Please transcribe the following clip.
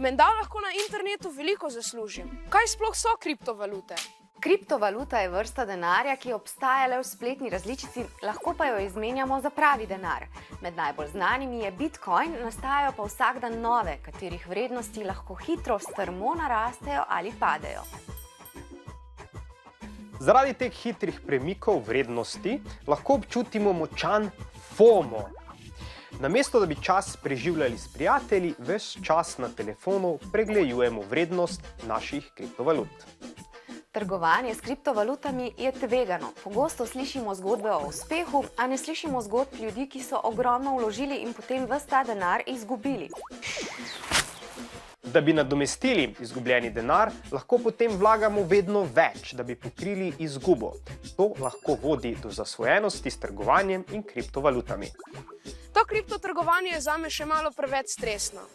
Menda lahko na internetu veliko zaslužim. Kaj sploh so kriptovalute? Kriptovaluta je vrsta denarja, ki obstaja le v spletni različici, lahko pa jo izmenjamo za pravi denar. Med najbolj znanimi je Bitcoin, nastajajo pa vsak dan nove, katerih vrednosti lahko hitro strmo narastejo ali padejo. Zaradi teh hitrih premikov vrednosti lahko občutimo močan FOMO. Namesto da bi čas preživljali s prijatelji, ves čas na telefonu pregledujemo vrednost naših kriptovalut. Trgovanje s kriptovalutami je tvegano. Pogosto slišimo zgodbe o uspehu, a ne slišimo zgodb ljudi, ki so ogromno vložili in potem ves ta denar izgubili. Da bi nadomestili izgubljeni denar, lahko potem vlagamo vedno več, da bi pokrili izgubo. To lahko vodi do zasvojenosti s trgovanjem in kriptovalutami. To kriptotrgovanje je zame še malo preveč stresno.